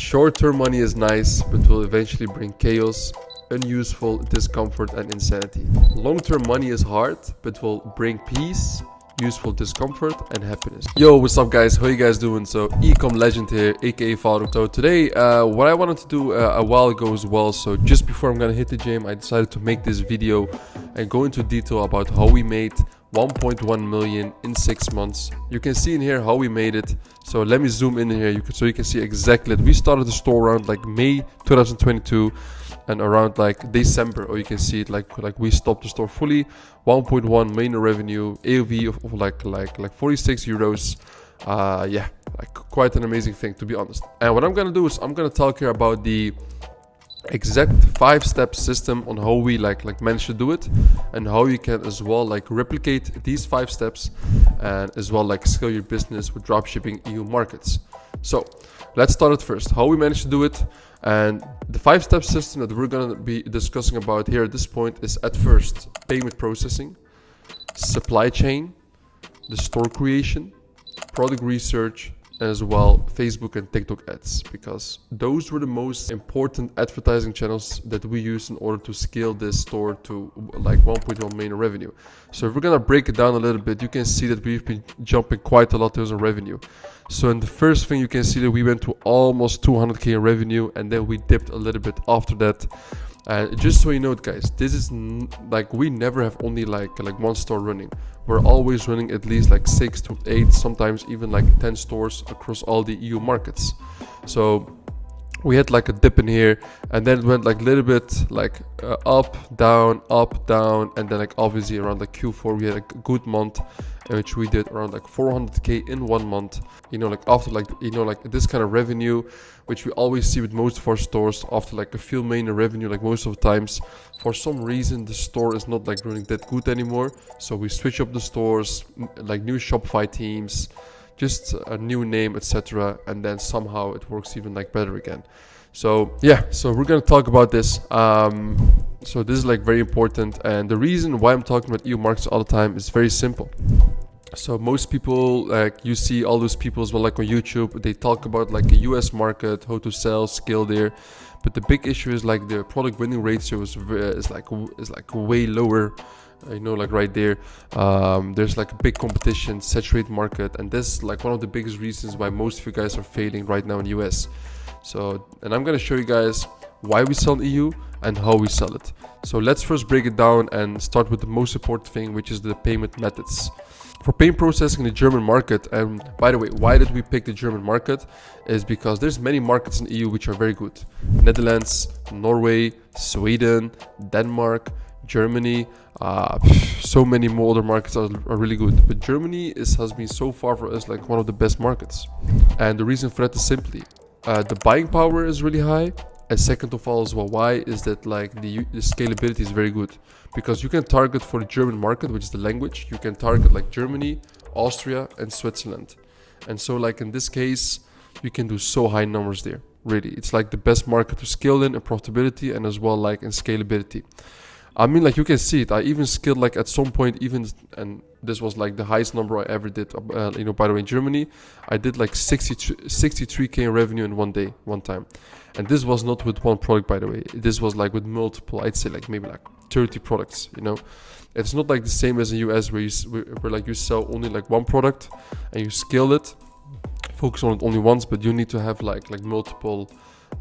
Short-term money is nice, but will eventually bring chaos, unuseful, discomfort, and insanity. Long-term money is hard, but will bring peace, useful discomfort, and happiness. Yo, what's up guys? How you guys doing? So, Ecom Legend here, aka Faruk. So today, what I wanted to do a while ago as well, so just before I'm gonna hit the gym, I decided to make this video and go into detail about how we made 1.1 million in 6 months. You can see in here how we made it. So let me zoom in here so you can see exactly that we started the store around like May 2022 and around like December, or you can see it like we stopped the store fully. 1.1 million revenue, AOV of like 46 euros. Yeah, like quite an amazing thing, to be honest. And what I'm gonna do is I'm gonna talk here about the exact 5-step system on how we like manage to do it, and how you can as well like replicate these 5 steps and as well like scale your business with dropshipping EU markets. So let's start at first how we manage to do it. And the 5-step system that we're going to be discussing about here at this point is, at first, payment processing, supply chain, the store creation, product research, and as well Facebook and TikTok ads, because those were the most important advertising channels that we use in order to scale this store to like 1.1 million revenue. So if we're gonna break it down a little bit, you can see that we've been jumping quite a lot in terms of revenue. So in the first thing, you can see that we went to almost 200k in revenue, and then we dipped a little bit after that. And just so you know, guys, this is like we never have only like one store running. We're always running at least like 6 to 8, sometimes even like 10 stores across all the EU markets. So we had like a dip in here, and then it went like a little bit like up, down, and then like obviously around like Q4 we had a good month in which we did around like 400k in 1 month. You know, like after like this kind of revenue, which we always see with most of our stores, after like a few million in revenue, like most of the times, for some reason the store is not like running that good anymore. So we switch up the stores, like new Shopify teams, just a new name, etc., and then somehow it works even like better again. So yeah, so we're gonna talk about this. So this is like very important, and the reason why I'm talking about EU markets all the time is very simple. So most people, like you see all those people as well, like on YouTube, they talk about like a US market, how to sell, scale there. But the big issue is like the product winning ratio is like way lower. You know, like right there, there's like a big competition, saturated market, and this is like one of the biggest reasons why most of you guys are failing right now in the US. So, and I'm gonna show you guys why we sell in EU and how we sell it. So let's first break it down and start with the most important thing, which is the payment methods. For payment processing in the German market, and by the way, why did we pick the German market, is because there's many markets in EU which are very good. Netherlands, Norway, Sweden, Denmark, Germany, so many more other markets are really good. But Germany has been so far for us like one of the best markets. And the reason for that is simply, the buying power is really high. And second of all as well, why is that like the scalability is very good, because you can target for the German market, which is the language, you can target like Germany, Austria, and Switzerland. And so like in this case, you can do so high numbers there. Really, it's like the best market to scale in profitability, and as well like in scalability. I mean, like you can see it. I even scaled like at some point, even, and this was like the highest number I ever did. You know, by the way, in Germany, I did like 63k in revenue in one day, one time. And this was not with one product, by the way. This was like with multiple, I'd say like maybe like 30 products, you know. It's not like the same as in US where like you sell only like one product and you scale it, focus on it only once, but you need to have like multiple,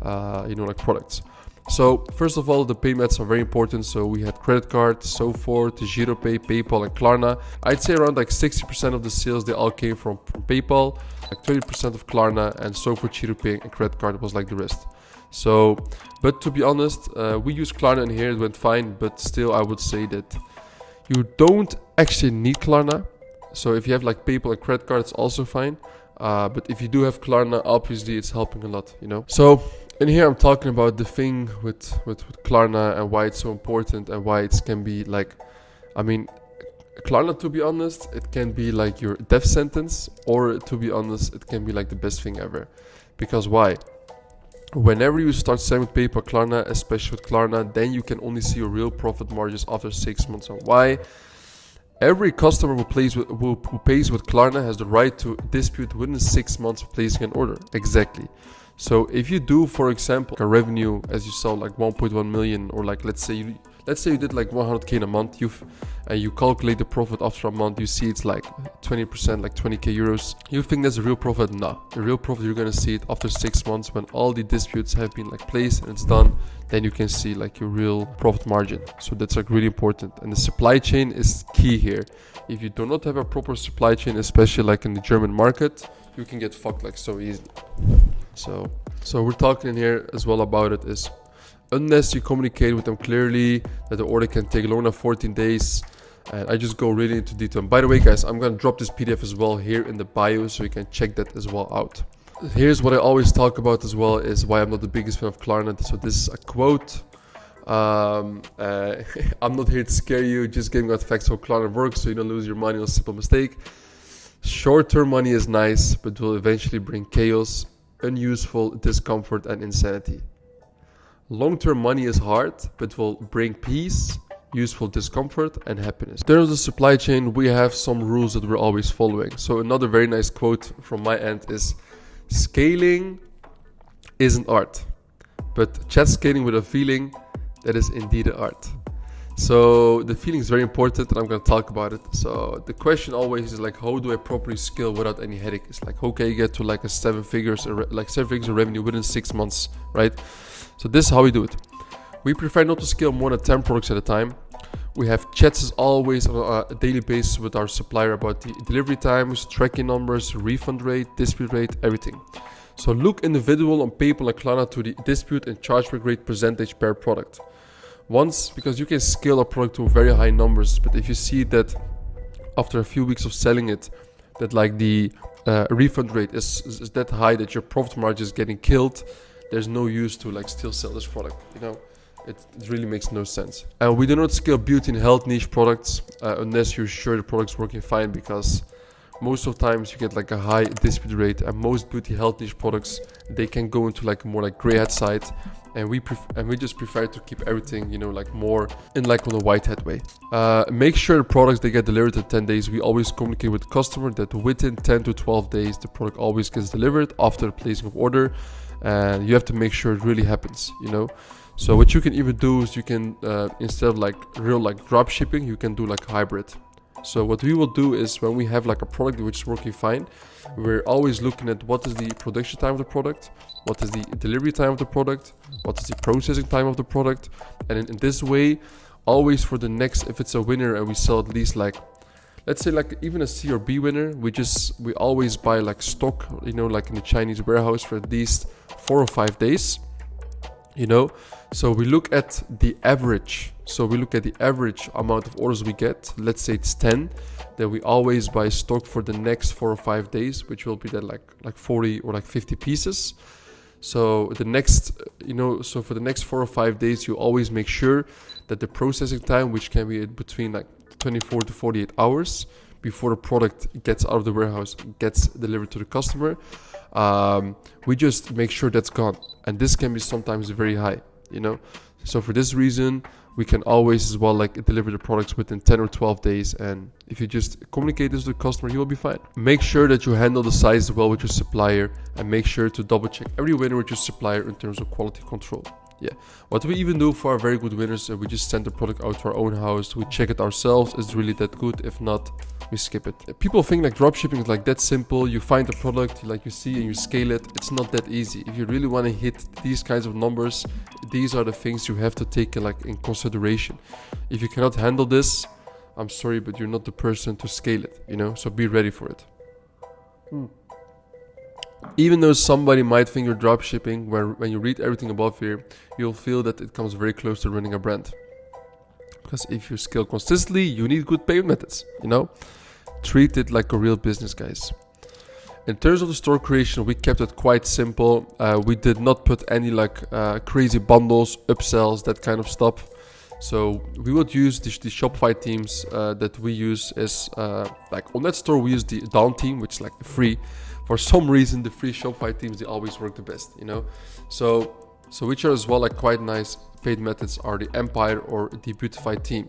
you know, like products. So first of all, the payments are very important. So we had credit card, so forth, GiroPay, PayPal, and Klarna. I'd say around like 60% of the sales, they all came from PayPal, like 30% of Klarna, and so forth, GiroPay and credit card was like the rest. So, but to be honest, we use Klarna in here, it went fine, but still I would say that you don't actually need Klarna. So if you have like PayPal and credit card, it's also fine. But if you do have Klarna, obviously it's helping a lot, you know. So in here I'm talking about the thing with Klarna and why it's so important and why it can be like, I mean, Klarna, to be honest, it can be like your death sentence, or to be honest, it can be like the best thing ever. Because why? Whenever you start selling with PayPal, Klarna, especially with Klarna, then you can only see your real profit margins after 6 months. And why? Every customer who pays with Klarna has the right to dispute within 6 months of placing an order. Exactly. So if you do, for example, a revenue as you saw like 1.1 million, or like let's say you did like 100k in a month, and you calculate the profit after a month, you see it's like 20%, like 20k euros. You think that's a real profit? No. The real profit, you're gonna see it after 6 months when all the disputes have been like placed and it's done. Then you can see like your real profit margin. So that's like really important. And the supply chain is key here. If you do not have a proper supply chain, especially like in the German market, you can get fucked like so easy. So we're talking in here as well about it is, unless you communicate with them clearly that the order can take longer than 14 days. And I just go really into detail. And by the way, guys, I'm going to drop this PDF as well here in the bio so you can check that as well out. Here's what I always talk about as well, is why I'm not the biggest fan of Klarna. So this is a quote. I'm not here to scare you, just giving out facts how Klarna works so you don't lose your money on a simple mistake. Short-term money is nice, but will eventually bring chaos, unuseful discomfort, and insanity. Long-term money is hard, but will bring peace, useful discomfort, and happiness. In terms of the supply chain, we have some rules that we're always following. So another very nice quote from my end is, scaling is an art, but chat scaling with a feeling, that is indeed an art. So the feeling is very important, and I'm going to talk about it. So the question always is like, how do I properly scale without any headache? It's like, how can you get to like a seven figures of revenue within 6 months, right? So this is how we do it. We prefer not to scale more than 10 products at a time. We have chats as always on a daily basis with our supplier about the delivery times, tracking numbers, refund rate, dispute rate, everything. So look individual on PayPal and Klarna to the dispute and chargeback rate percentage per product. Once, because you can scale a product to very high numbers, but if you see that after a few weeks of selling it, that like the refund rate is that high that your profit margin is getting killed, there's no use to like still sell this product, you know. It really makes no sense. And we do not scale beauty and health niche products unless you're sure the product's working fine, because most of the times you get like a high dispute rate, and most beauty health niche products, they can go into like a more like gray hat side, and we just prefer to keep everything, you know, like more in like on a white hat way. Make sure the products they get delivered in 10 days. We always communicate with the customer that within 10 to 12 days the product always gets delivered after the placing of order, and you have to make sure it really happens, you know. So what you can even do is you can instead of like real like drop shipping, you can do like hybrid. So what we will do is, when we have like a product which is working fine, we're always looking at what is the production time of the product, what is the delivery time of the product, what is the processing time of the product, and in this way, always for the next, if it's a winner and we sell at least like, let's say like even a C or B winner, we always buy like stock, you know, like in the Chinese warehouse for at least 4 or 5 days, you know. So we look at the average. So we look at the average amount of orders we get. Let's say it's 10. Then we always buy stock for the next 4 or 5 days, which will be then like 40 or like 50 pieces. So the next, you know, so for the next 4 or 5 days, you always make sure that the processing time, which can be between like 24 to 48 hours before the product gets out of the warehouse, gets delivered to the customer, we just make sure that's gone. And this can be sometimes very high, you know. So for this reason, we can always as well like deliver the products within 10 or 12 days. And if you just communicate this to the customer, you will be fine. Make sure that you handle the size well with your supplier, and make sure to double check every winner with your supplier in terms of quality control. Yeah, what we even do for our very good winners, we just send the product out to our own house. We check it ourselves. Is it really that good? If not, we skip it. People think like dropshipping is like that simple. You find the product, like you see, and you scale it. It's not that easy. If you really want to hit these kinds of numbers, these are the things you have to take like in consideration. If you cannot handle this, I'm sorry, but you're not the person to scale it, you know. So be ready for it. Even though somebody might think you're dropshipping, when you read everything above here, you'll feel that it comes very close to running a brand. Because if you scale consistently, you need good payment methods, you know? Treat it like a real business, guys. In terms of the store creation, we kept it quite simple. We did not put any like crazy bundles, upsells, that kind of stuff. So we would use the Shopify teams that we use is like on that store we use the Dawn team, which is like free. For some reason, the free Shopify teams, they always work the best, you know. So which are as well like quite nice paid methods are the Empire or the Beautify team.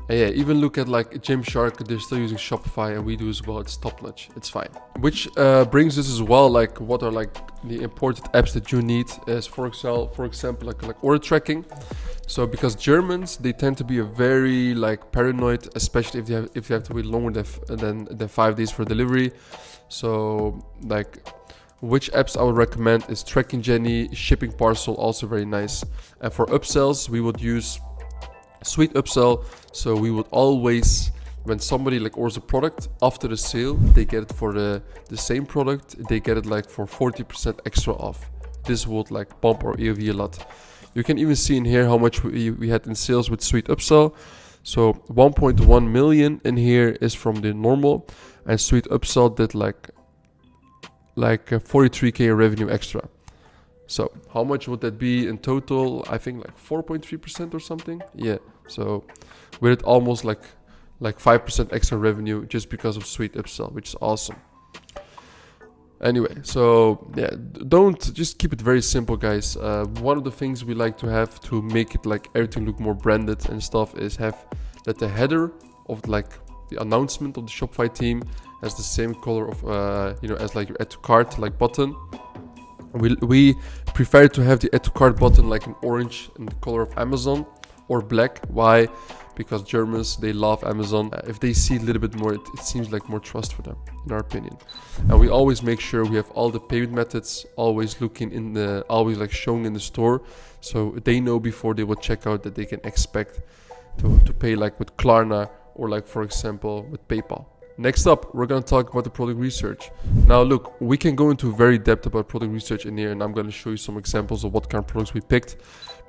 And yeah, even look at like Gymshark, they're still using Shopify, and we do as well. It's top notch. It's fine. Which brings us as well, like what are like the important apps that you need is for example like order tracking. So because Germans, they tend to be a very like paranoid, especially if they have to wait longer than 5 days for delivery. So like which apps I would recommend is Tracking Jenny, Shipping Parcel, also very nice. And for upsells, we would use Sweet Upsell. So we would always, when somebody like orders a product after the sale, they get it for the same product, they get it like for 40% extra off. This would like bump our AOV a lot. You can even see in here how much we had in sales with Sweet Upsell. So 1.1 million in here is from the normal, and Sweet Upsell did like 43k revenue extra. So how much would that be in total? I think like 4.3% or something. Yeah. So with it almost like 5% extra revenue just because of Sweet Upsell, which is awesome. Anyway, so yeah, don't just keep it very simple, guys. One of the things we like to have to make it like everything look more branded and stuff is have that the header of like the announcement of the Shopify team has the same color of as like your add to cart like button. We prefer to have the add to cart button like an orange in the color of Amazon or black. Why? Because Germans, they love Amazon. If they see a little bit more, it seems like more trust for them, in our opinion. And we always make sure we have all the payment methods always like showing in the store, so they know before they will check out that they can expect to pay like with Klarna or like for example with PayPal. Next up, we're going to talk about the product research. Now look, we can go into very depth about product research in here, and I'm going to show you some examples of what kind of products we picked.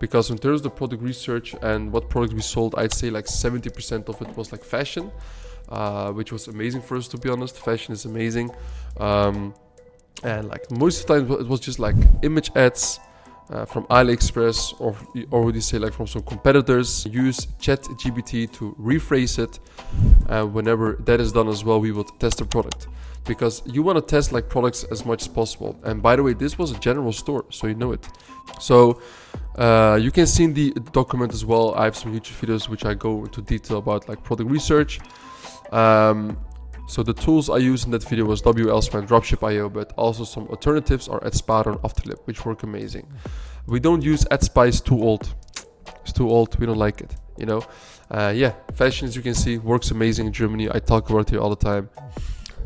Because in terms of the product research and what product we sold, I'd say like 70% of it was like fashion, which was amazing for us, to be honest. Fashion is amazing. And like most of the time it was just like image ads from AliExpress, or would you say like from some competitors. Use ChatGPT to rephrase it. Whenever that is done as well, we will test the product, because you want to test like products as much as possible. And by the way, this was a general store, so you know it. So you can see in the document as well, I have some YouTube videos which I go into detail about like product research. So the tools I used in that video was WLSpam and Dropship.io, but also some alternatives are AdSpado and Afterlip, which work amazing. We don't use AdSpy, it's too old. It's too old, we don't like it, you know. Yeah, fashion, as you can see, works amazing in Germany. I talk about it here all the time.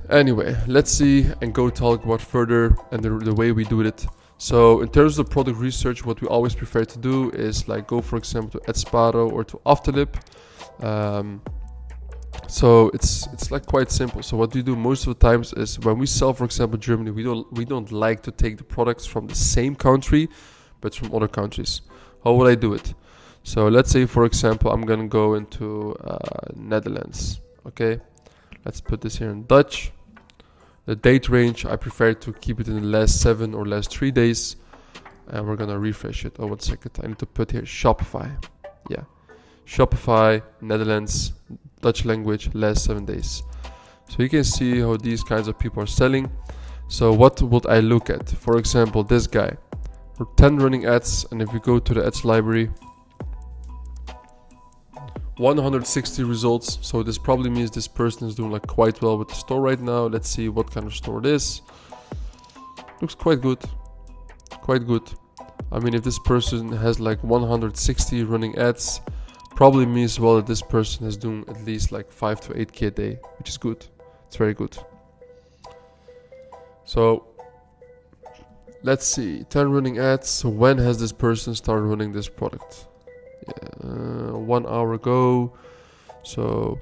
Anyway, let's see and go talk about further and the way we do it. So in terms of the product research, what we always prefer to do is like go, for example, to AdSpado or to Afterlip. So it's like quite simple. So what we do most of the times is when we sell, for example, Germany, we don't like to take the products from the same country, but from other countries. How would I do it? So let's say, for example, I'm gonna go into Netherlands. Okay, let's put this here in Dutch. The date range, I prefer to keep it in the last 7 or last 3 days, and we're gonna refresh it. Oh, 1 second, I need to put here Shopify. Yeah, Shopify, Netherlands, Dutch language, last 7 days. So you can see how these kinds of people are selling. So what would I look at? For example, this guy, for 10 running ads, and if we go to the ads library, 160 results. So this probably means this person is doing like quite well with the store right now. Let's see what kind of store it is. Looks quite good. Quite good. I mean, if this person has like 160 running ads, probably means well that this person is doing at least like 5 to 8k a day, which is good. It's very good. So let's see, 10 running ads. So when has this person started running this product? 1 hour ago. So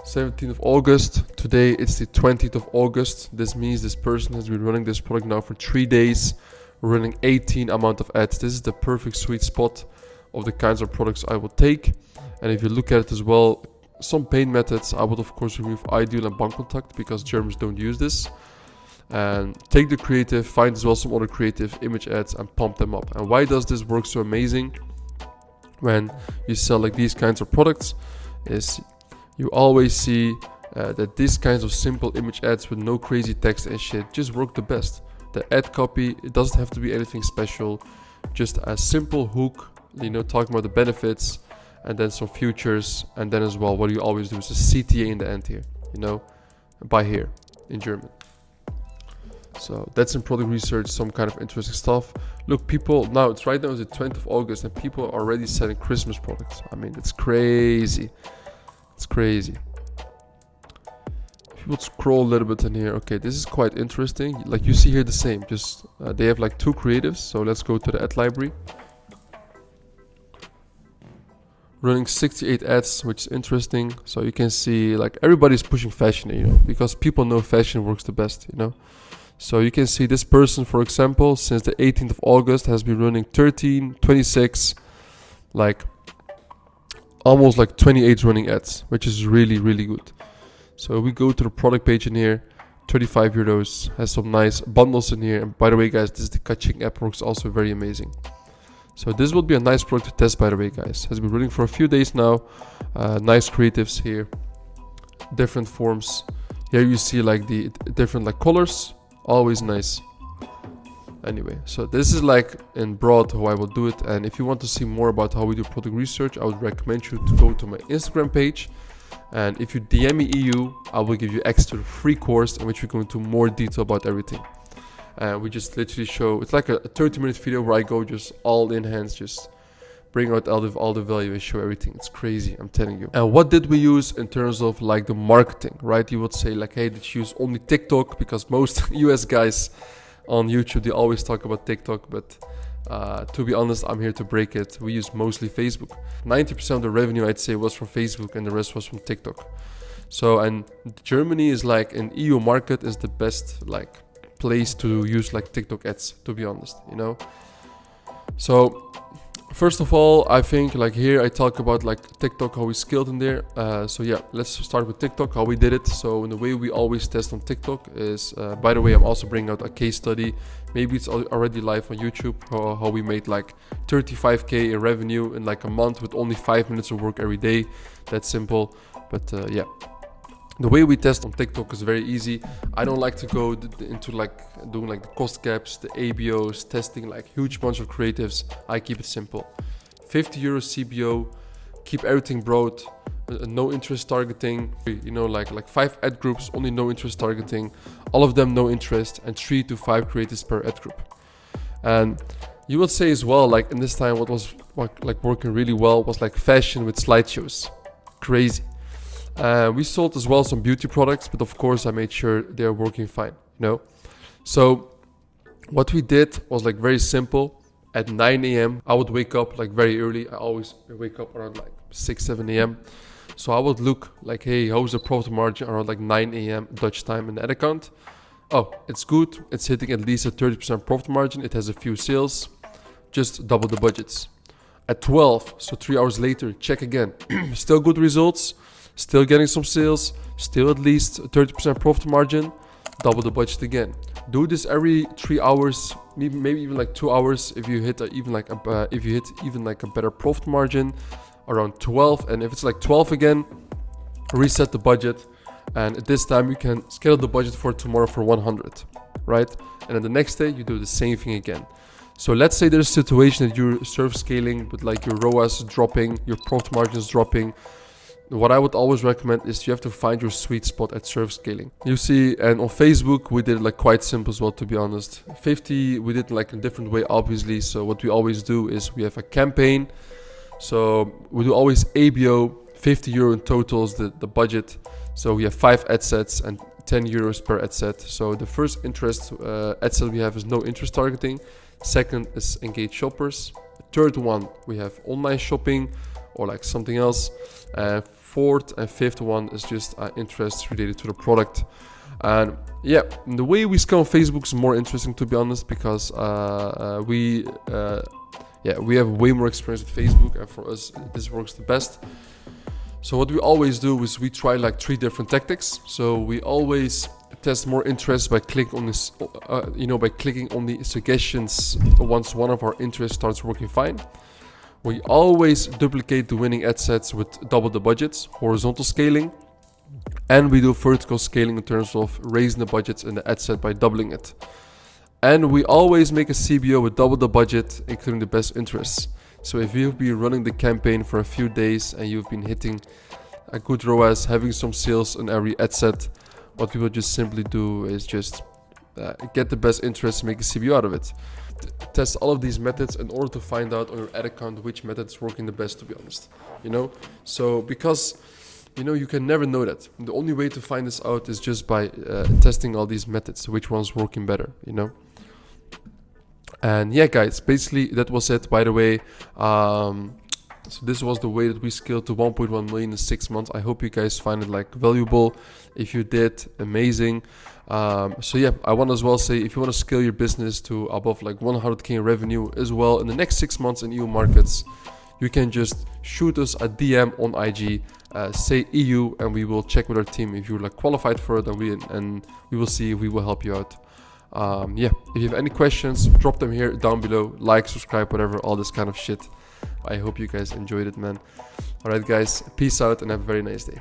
17th of August. Today it's the 20th of August. This means this person has been running this product now for 3 days, running 18 amount of ads. This is the perfect sweet spot of the kinds of products I would take. And if you look at it as well, some payment methods, I would of course remove Ideal and Bankcontact because Germans don't use this. And take the creative, find as well some other creative image ads and pump them up. And why does this work so amazing when you sell like these kinds of products is you always see that these kinds of simple image ads with no crazy text and shit just work the best. The ad copy, it doesn't have to be anything special, just a simple hook, you know, talking about the benefits, and then some futures, and then as well what you always do is a CTA in the end here, buy here in German. So that's in product research, some kind of interesting stuff. Look, people, now it's right now is the 20th of August and people are already selling Christmas products. I mean, it's crazy. It's crazy. If you would scroll a little bit in here, okay, this is quite interesting. Like you see here the same, just they have like 2 creatives. So let's go to the ad library. Running 68 ads, which is interesting. So you can see like everybody's pushing fashion, because people know fashion works the best, So you can see this person, for example, since the 18th of August has been running 13, 26, like almost like 28 running ads, which is really, really good. So we go to the product page in here, 35 euros, has some nice bundles in here. And by the way, guys, this is the Kaching app, works also very amazing. So this will be a nice product to test, by the way, guys. Has been running for a few days now. Nice creatives here, different forms. Here you see like the different like colors. Always nice. Anyway, so this is like in broad how I will do it. And if you want to see more about how we do product research, I would recommend you to go to my Instagram page. And if you DM me EU, I will give you extra free course in which we go into more detail about everything. We just literally show, it's like a 30-minute video where I go just all in hands, just bring out all the value and show everything. It's crazy, I'm telling you. And what did we use in terms of like the marketing, right? You would say like, hey, did you use only TikTok? Because most US guys on YouTube, they always talk about TikTok, but to be honest, I'm here to break it. We use mostly Facebook. 90% of the revenue, I'd say, was from Facebook and the rest was from TikTok. So, and Germany is like an EU market is the best like place to use like TikTok ads, to be honest, So first of all, I think like here I talk about like TikTok, how we scaled in there. So yeah, let's start with TikTok, how we did it. So in the way we always test on TikTok is, by the way, I'm also bringing out a case study. Maybe it's already live on YouTube, how we made like 35K in revenue in like a month with only 5 minutes of work every day. That's simple, but yeah. The way we test on TikTok is very easy. I don't like to go into like doing like the cost caps, the ABOs, testing like huge bunch of creatives. I keep it simple. 50 euros CBO, keep everything broad, no interest targeting, like 5 ad groups, only no interest targeting, all of them no interest, and 3 to 5 creatives per ad group. And you would say as well, like in this time, what was like working really well was like fashion with slideshows. Crazy. We sold as well some beauty products, but of course I made sure they're working fine, So what we did was like very simple. At 9 a.m. I would wake up like very early. I always wake up around like 6, 7 a.m. So I would look like, hey, how's the profit margin around like 9 a.m. Dutch time in the ad account? Oh, it's good. It's hitting at least a 30% profit margin. It has a few sales. Just double the budgets. At 12, so 3 hours later, check again. Still good results. Still getting some sales, still at least 30% profit margin, double the budget again. Do this every 3 hours, maybe even like 2 hours. If you hit even like a better profit margin, around 12. And if it's like 12 again, reset the budget. And at this time you can scale the budget for tomorrow for 100, right? And then the next day you do the same thing again. So let's say there's a situation that you're surf scaling, but like your ROAS is dropping, your profit margin is dropping. What I would always recommend is you have to find your sweet spot at surf scaling. You see, and on Facebook, we did it like quite simple as well, to be honest. 50, we did like in a different way, obviously. So what we always do is we have a campaign. So we do always ABO, 50 euro in total is the budget. So we have 5 ad sets and 10 euros per ad set. So the first interest ad set we have is no interest targeting. Second is engage shoppers. The third one, we have online shopping or like something else. Fourth and fifth one is just interest related to the product. And yeah, the way we scale on Facebook is more interesting, to be honest, because we have way more experience with Facebook, and for us this works the best. So what we always do is we try like 3 different tactics. So we always test more interest by clicking on this, by clicking on the suggestions once one of our interests starts working fine. We always duplicate the winning ad sets with double the budgets, horizontal scaling, and we do vertical scaling in terms of raising the budgets in the ad set by doubling it. And we always make a CBO with double the budget, including the best interests. So if you've been running the campaign for a few days and you've been hitting a good ROAS, having some sales on every ad set, what we will just simply do is just get the best interest, make a CBO out of it. Test all of these methods in order to find out on your ad account which method is working the best, to be honest. So because you can never know that. The only way to find this out is just by testing all these methods, which one's working better. And yeah, guys, basically that was it. By the way, so this was the way that we scaled to 1.1 million in 6 months. I hope you guys find it valuable. If you did, amazing. So yeah, I want to as well say, if you want to scale your business to above 100k in revenue as well in the next 6 months in EU markets, you can just shoot us a DM on IG, say EU, and we will check with our team if you're qualified for it, and we will see if we will help you out. Yeah, if you have any questions, drop them here down below. Like, subscribe, whatever, all this kind of shit. I hope you guys enjoyed it, man. Alright guys, peace out and have a very nice day.